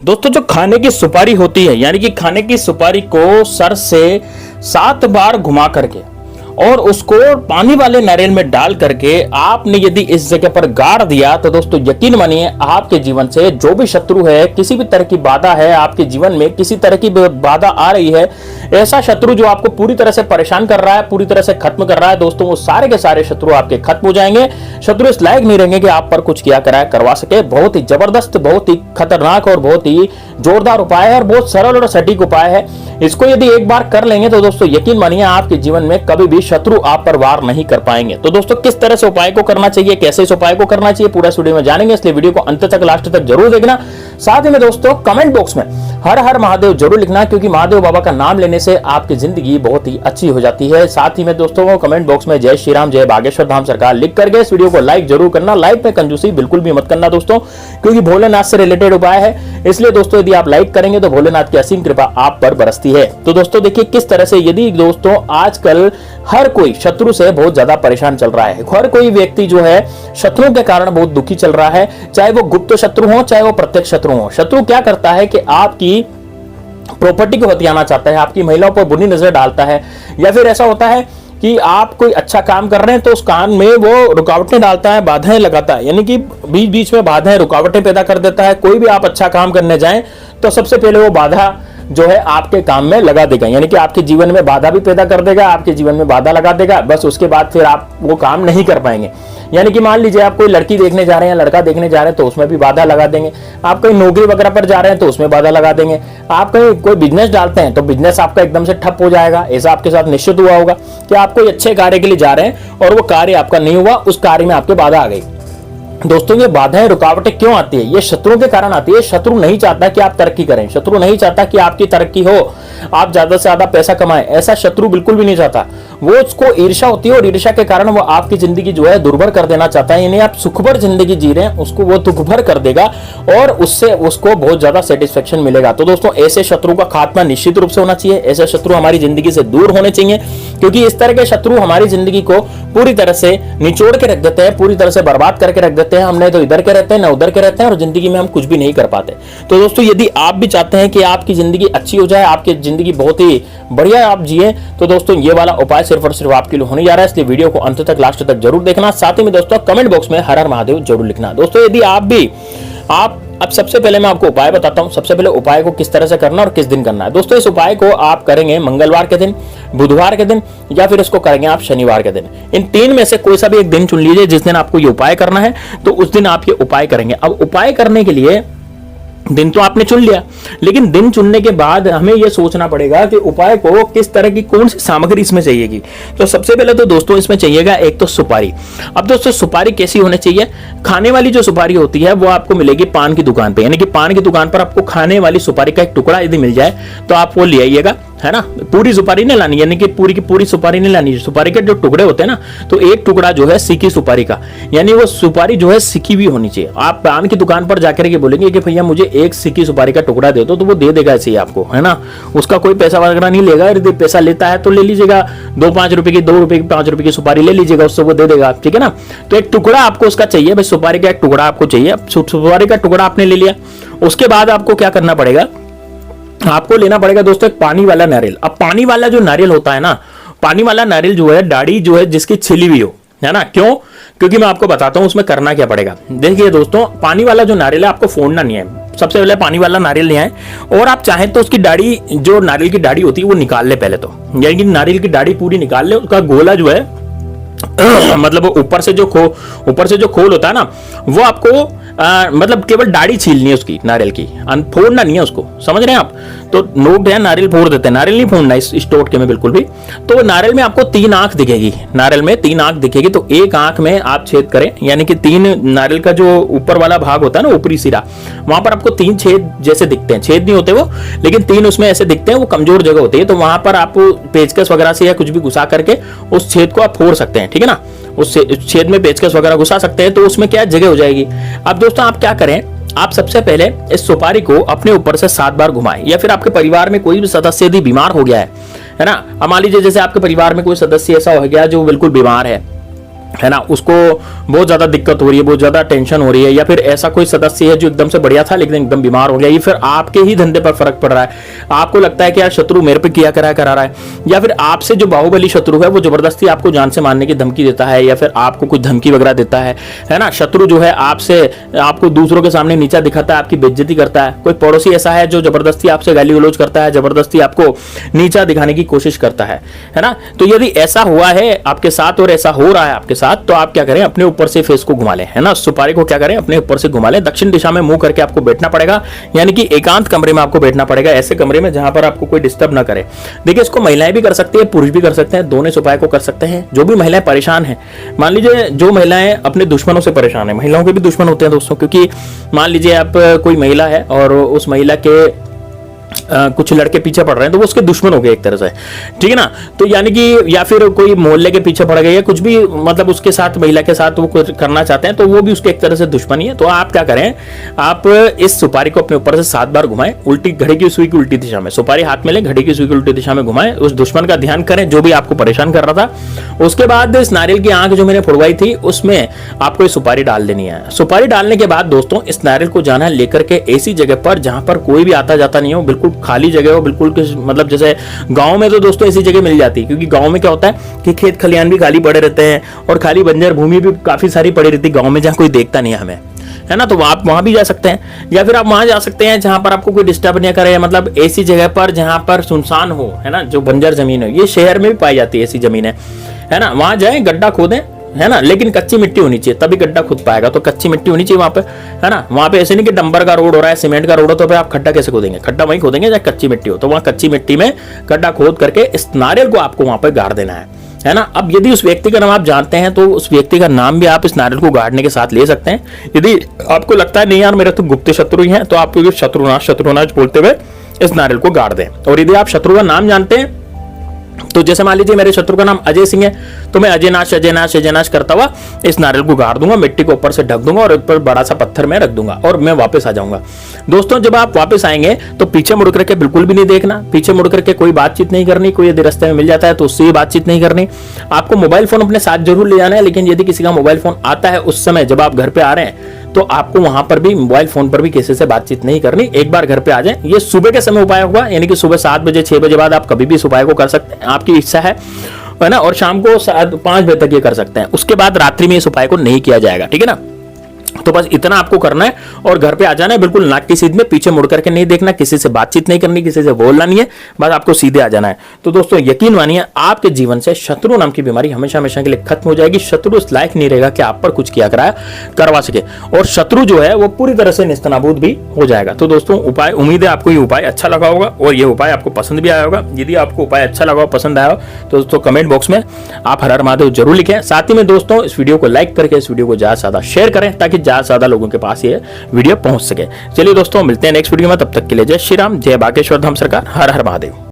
दोस्तों जो खाने की सुपारी होती है, यानी कि खाने की सुपारी को सर से 7 बार घुमा करके और उसको पानी वाले नारियल में डाल करके आपने यदि इस जगह पर गाड़ दिया तो दोस्तों यकीन मानिए आपके जीवन से जो भी शत्रु है, किसी भी तरह की बाधा है आपके जीवन में, किसी तरह की बाधा आ रही है, ऐसा शत्रु जो आपको पूरी तरह से परेशान कर रहा है, पूरी तरह से खत्म कर रहा है, दोस्तों वो सारे के सारे शत्रु आपके खत्म हो जाएंगे। शत्रु इस लायक नहीं रहेंगे कि आप पर कुछ किया कराया करवा सके। बहुत ही जबरदस्त, बहुत ही खतरनाक और बहुत ही जोरदार उपाय है और बहुत सरल और सटीक उपाय है। इसको यदि एक बार कर लेंगे तो दोस्तों यकीन मानिए आपके जीवन में कभी भी शत्रु आप पर वार नहीं कर पाएंगे। तो दोस्तों किस तरह से उपाय को करना चाहिए, कैसे इस उपाय को करना चाहिए, पूरा वीडियो में जानेंगे, इसलिए वीडियो को अंत तक, लास्ट तक जरूर देखना। साथ ही में दोस्तों कमेंट बॉक्स में हर हर महादेव जरूर लिखना, क्योंकि महादेव बाबा का नाम लेने से आपकी जिंदगी बहुत ही अच्छी हो जाती है। साथ ही में दोस्तों कमेंट बॉक्स में जय श्री राम, जय बागेश्वर धाम सरकार लिख करके इस वीडियो को लाइक जरूर करना। लाइक में कंजूसी बिल्कुल भी मत करना दोस्तों, क्योंकि भोलेनाथ से रिलेटेड उपाय है, इसलिए दोस्तों यदि आप लाइक करेंगे तो भोलेनाथ की असीम कृपा आप पर बरसती है। तो दोस्तों देखिए किस तरह से, यदि दोस्तों आजकल हर कोई शत्रु से बहुत ज्यादा परेशान चल रहा है, हर कोई व्यक्ति जो है शत्रुओं के कारण बहुत दुखी चल रहा है, चाहे वो गुप्त शत्रु हो चाहे वो प्रत्यक्ष शत्रु हो। शत्रु क्या करता है कि आपकी प्रॉपर्टी को हथियाना चाहता है, आपकी महिलाओं पर बुरी नजर डालता है, या फिर ऐसा होता है कि आप कोई अच्छा काम कर रहे हैं तो उस काम में वो रुकावटें डालता है, बाधाएं लगाता है, यानी कि बीच बीच में बाधाएं, रुकावटें पैदा कर देता है। कोई भी आप अच्छा काम करने जाएं तो सबसे पहले वो बाधा जो है आपके काम में लगा देगा, यानी कि आपके जीवन में बाधा भी पैदा कर देगा, आपके जीवन में बाधा लगा देगा, बस उसके बाद फिर आप वो काम नहीं कर पाएंगे। यानी कि मान लीजिए आप कोई लड़की देखने जा रहे हैं, लड़का देखने जा रहे हैं तो उसमें भी बाधा लगा देंगे, आप कहीं नौकरी वगैरह पर जा रहे हैं तो उसमें बाधा लगा देंगे, आप कहीं कोई बिजनेस डालते हैं तो बिजनेस आपका एकदम से ठप हो जाएगा। ऐसा आपके साथ निश्चित हुआ होगा कि आप कोई अच्छे कार्य के लिए जा रहे हैं और वो कार्य आपका नहीं हुआ, उस कार्य में आपके बाधा आ गई। दोस्तों ये बाधाएं, रुकावटें क्यों आती है? ये शत्रुओं के कारण आती है। शत्रु नहीं चाहता कि आप तरक्की करें, शत्रु नहीं चाहता कि आपकी तरक्की हो, आप ज्यादा से ज्यादा पैसा कमाएं, ऐसा शत्रु बिल्कुल भी नहीं चाहता। वो उसको ईर्ष्या होती है और ईर्ष्या के कारण वो आपकी जिंदगी जो है दुर्भर कर देना चाहता है, यानी आप सुखभर जिंदगी जी रहे हैं उसको वो दुखभर कर देगा और उससे उसको बहुत ज्यादा सेटिस्फेक्शन मिलेगा। तो दोस्तों ऐसे शत्रु का खात्मा निश्चित रूप से होना चाहिए, ऐसे शत्रु हमारी जिंदगी से दूर होने चाहिए, क्योंकि इस तरह के शत्रु हमारी जिंदगी को पूरी तरह से निचोड़ के रख देते हैं, पूरी तरह से बर्बाद करके रख देते हैं। हमने तो इधर के रहते हैं ना उधर के रहते हैं और जिंदगी में हम कुछ भी नहीं कर पाते। तो दोस्तों यदि आप भी चाहते हैं कि आपकी जिंदगी अच्छी हो जाए, आपकी जिंदगी बहुत ही बढ़िया आप जिए, तो दोस्तों ये वाला उपाय सिर्फ और सिर्फ आपके लिए होने जा रहा है, इसलिए वीडियो को अंत तक, लास्ट तक जरूर देखना। साथ ही में दोस्तों कमेंट बॉक्स में हर हर महादेव जरूर लिखना। दोस्तों यदि आप अब सबसे पहले मैं आपको उपाय बताता हूं। सबसे पहले उपाय को किस तरह से करना और किस दिन करना है। दोस्तों इस उपाय को आप करेंगे मंगलवार के दिन, बुधवार के दिन, या फिर इसको करेंगे आप शनिवार के दिन। इन तीन में से कोई सा भी एक दिन चुन लीजिए जिस दिन आपको ये उपाय करना है, तो उस दिन आप ये उपाय करेंगे। अब उपाय करने के लिए दिन तो आपने चुन लिया, लेकिन दिन चुनने के बाद हमें यह सोचना पड़ेगा कि उपाय को किस तरह की कौन सी सामग्री इसमें चाहिएगी। तो सबसे पहले तो दोस्तों इसमें चाहिएगा एक तो सुपारी। अब दोस्तों सुपारी कैसी होनी चाहिए? खाने वाली जो सुपारी होती है वो आपको मिलेगी पान की दुकान पे, यानी कि पान की दुकान पर आपको खाने वाली सुपारी का एक टुकड़ा यदि मिल जाए तो आप वो ले आइएगा, है ना। पूरी सुपारी नहीं लानी, यानी कि पूरी की पूरी सुपारी नहीं लानी। सुपारी के जो टुकड़े होते हैं ना, तो एक टुकड़ा जो है सीखी सुपारी का, यानी वो सुपारी जो है सीखी हुई होनी चाहिए। आप पान की दुकान पर जाकर के बोलेंगे कि भैया मुझे एक सीखी सुपारी का टुकड़ा दे दो, तो वो दे देगा ऐसे ही आपको, है ना। उसका कोई पैसा वगैरह नहीं लेगा, यदि पैसा लेता है तो ले लीजिएगा, 2-5 रुपए की, 2 रुपए की, 5 रुपए की सुपारी ले लीजिएगा, उससे वो दे देगा, ठीक है ना। तो एक टुकड़ा आपको उसका चाहिए भाई, सुपारी का एक टुकड़ा आपको चाहिए। सुपारी का टुकड़ा आपने ले लिया, उसके बाद आपको क्या करना पड़ेगा? आपको लेना पड़ेगा दोस्तों एक पानी वाला नारियल। अब पानी वाला जो नारियल होता है ना, पानी वाला नारियल जो है, डाढ़ी जो है जिसकी छिली हुई हो, है ना। क्यों? क्योंकि मैं आपको बताता हूं उसमें करना क्या पड़ेगा। देखिए दोस्तों पानी वाला जो नारियल है आपको फोड़ना नहीं है। सबसे पहले पानी वाला नारियल ले आए और आप चाहें तो उसकी डाढ़ी, जो नारियल की डाढ़ी होती है वो निकाल ले पहले तो, यानी कि नारियल की डाढ़ी पूरी निकाल ले। उसका गोला जो है मतलब ऊपर से जो खोल होता है ना, वो आपको मतलब केवल दाढ़ी छीलनी है उसकी, नारियल की, फोड़ना नहीं है उसको, समझ रहे हैं आप। तो लोग है नारियल फोड़ देते हैं, नारियल नहीं फोड़ना इस टोटके में बिल्कुल भी। तो नारियल में आपको 3 आंख दिखेगी, नारियल में 3 आंख दिखेगी, तो एक आंख में आप छेद करें, यानी कि 3 नारियल का जो ऊपर वाला भाग होता है ना, ऊपरी सिरा, वहां पर आपको 3 छेद जैसे दिखते हैं। छेद नहीं होते वो, लेकिन 3 उसमें ऐसे दिखते हैं, वो कमजोर जगह होती है, तो वहां पर आप पेचकस वगैरह से या कुछ भी घुसा करके उस छेद को आप फोड़ सकते हैं, ठीक है ना। उस छेद में पेचकस वगैरह घुसा सकते हैं, तो उसमें क्या जगह हो जाएगी। अब दोस्तों आप क्या करें, आप सबसे पहले इस सुपारी को अपने ऊपर से 7 बार घुमाएं, या फिर आपके परिवार में कोई भी सदस्य यदि बीमार हो गया है ना। अब मान लीजिए जैसे आपके परिवार में कोई सदस्य ऐसा हो गया जो बिल्कुल बीमार है, है ना, उसको बहुत ज्यादा दिक्कत हो रही है, बहुत ज्यादा टेंशन हो रही है, या फिर ऐसा कोई सदस्य है जो एकदम से बढ़िया था लेकिन एकदम बीमार हो गया, या फिर आपके ही धंधे पर फर्क पड़ रहा है, आपको लगता है कि यार शत्रु मेरे पे किया करा रहा है, या फिर आपसे जो बाहुबली शत्रु है वो जबरदस्ती आपको जान से मारने की धमकी देता है, या फिर आपको कुछ धमकी वगैरह देता है ना। शत्रु जो है आपसे आपको दूसरों के सामने नीचा दिखाता है, आपकी बेइज्जती करता है। कोई पड़ोसी ऐसा है जो जबरदस्ती आपसे गाली गलौज करता है, जबरदस्ती आपको नीचा दिखाने की कोशिश करता है ना। तो यदि ऐसा हुआ है आपके साथ और ऐसा हो रहा है आपके साथ, तो आप क्या करें, अपने ऊपर से फेस को घुमा लें, है ना, सुपारी को क्या करें, अपने ऊपर से घुमा लें, दक्षिण दिशा में मुंह करके आपको बैठना पड़ेगा, यानी कि एकांत कमरे में आपको बैठना पड़ेगा, ऐसे कमरे में जहां पर आपको कोई डिस्टर्ब ना करे। देखिए, इसको महिलाएं भी कर सकती है, पुरुष भी कर सकते हैं, दोनों इस उपाय को कर सकते हैं। जो भी महिलाएं परेशान हैं, मान लीजिए जो महिलाएं अपने दुश्मनों से परेशान है, महिलाओं के भी दुश्मन होते हैं दोस्तों, क्योंकि मान लीजिए आप कोई महिला है और उस महिला के कुछ लड़के पीछे पड़ रहे हैं, तो वो उसके दुश्मन हो गए एक तरह से, ठीक है ना। तो यानी कि या फिर कोई मोहल्ले के पीछे पड़ गए या कुछ भी, मतलब उसके साथ महिला के साथ वो कुछ करना चाहते हैं, तो वो भी उसके एक तरह से दुश्मन ही है। तो आप क्या करें, आप इस सुपारी को अपने ऊपर से 7 बार घुमाएं, उल्टी घड़ी की सुई की उल्टी दिशा में, सुपारी हाथ में लें, घड़ी की सुई की उल्टी दिशा में घुमाएं, उस दुश्मन का ध्यान करें जो भी आपको परेशान कर रहा था। उसके बाद इस नारियल की आंख जो मैंने फुड़वाई थी उसमें आपको ये सुपारी डाल देनी है। सुपारी डालने के बाद दोस्तों इस नारियल को जाना लेकर के ऐसी जगह पर जहां पर कोई भी आता जाता नहीं हो, बिल्कुल खाली जगह हो, बिल्कुल मतलब जैसे गांव में तो दोस्तों ऐसी जगह मिल जाती है, क्योंकि गांव में क्या होता है कि खेत खलियान भी खाली पड़े रहते हैं और खाली बंजर भूमि भी काफी सारी पड़ी रहती है गांव में, जहां कोई देखता नहीं है हमें, है ना। तो आप वहां भी जा सकते हैं, या फिर आप वहां जा सकते हैं जहां पर आपको कोई डिस्टर्ब नहीं करे, मतलब ऐसी जगह पर जहां पर सुनसान हो, है ना, जो बंजर जमीन हो, ये शहर में भी पाई जाती है ऐसी जमीन है ना। वहां जाए, गड्ढा खोदें, है ना, लेकिन कच्ची मिट्टी होनी चाहिए, तभी गड्ढा खुद पाएगा, तो कच्ची मिट्टी होनी चाहिए वहां पे, है ना। वहां पे ऐसे नहीं कि डंबर का रोड हो रहा है, सीमेंट का रोड हो, तो आप खड्डा कैसे खोदेंगे, खड्डा वहीं खोदेंगे जहाँ कच्ची मिट्टी हो। तो वहां कच्ची मिट्टी में गड्ढा खोद करके इस नारियल को आपको वहां पर गाड़ देना है ना। अब यदि उस व्यक्ति का नाम आप जानते हैं तो उस व्यक्ति का नाम भी आप इस नारियल को गाड़ने के साथ ले सकते हैं। यदि आपको लगता है नहीं यार मेरे तो गुप्त शत्रु ही हैं, तो आप शत्रुनाश बोलते हुए इस नारियल को गाड़ दें। और यदि आप शत्रु का नाम जानते हैं, तो जैसे मान लीजिए मेरे शत्रु का नाम अजय सिंह है, तो मैं अजय नाश करता हुआ इस नारियल को गाड़ दूंगा, मिट्टी को ऊपर से ढक दूंगा और ऊपर बड़ा सा पत्थर में रख दूंगा और मैं वापस आ जाऊंगा। दोस्तों जब आप वापस आएंगे तो पीछे मुड़ करके बिल्कुल भी नहीं देखना, पीछे मुड़ करके कोई बातचीत नहीं करनी, कोई यदि रास्ते में मिल जाता है तो उससे भी बातचीत नहीं करनी। आपको मोबाइल फोन अपने साथ जरूर ले जाना है, लेकिन यदि किसी का मोबाइल फोन आता है उस समय जब आप घर पे आ रहे हैं, तो आपको वहां पर भी मोबाइल फोन पर भी किसी से बातचीत नहीं करनी। एक बार घर पे आ जाए, ये सुबह के समय उपाय होगा, यानी कि सुबह 7 बजे 6 बजे बाद आप कभी भी इस उपाय को कर सकते हैं, आपकी इच्छा है ना। और शाम को 5 बजे तक ये कर सकते हैं, उसके बाद रात्रि में इस उपाय को नहीं किया जाएगा, ठीक है ना। तो बस इतना आपको करना है और घर पे आ जाना है, बिल्कुल नाक की सीध में, पीछे मुड़ करके नहीं देखना, किसी से बातचीत नहीं करनी, किसी से बोलना नहीं है, बस आपको सीधे आ जाना है। तो दोस्तों यकीन मानिए आपके जीवन से शत्रु नाम की बीमारी हमेशा हमेशा के लिए खत्म हो जाएगी। शत्रु इस लायक नहीं रहेगा कि आप पर कुछ किया करवा सके, और शत्रु जो है वो पूरी तरह से निस्तनाबूद भी हो जाएगा। तो दोस्तों उपाय, उम्मीद है आपको ये उपाय अच्छा लगा होगा और ये उपाय आपको पसंद भी आया होगा। यदि आपको उपाय अच्छा लगा हो, पसंद आया हो, तो दोस्तों कमेंट बॉक्स में आप हर हर महादेव जरूर लिखें। साथ ही में दोस्तों इस वीडियो को लाइक करके इस वीडियो को ज्यादा से ज्यादा शेयर करें, ताकि ज्यादा से ज्यादा लोगों के पास ये वीडियो पहुंच सके। चलिए दोस्तों मिलते हैं नेक्स्ट वीडियो में, तब तक के लिए जय श्री राम, जय बागेश्वर धाम सरकार, हर हर महादेव।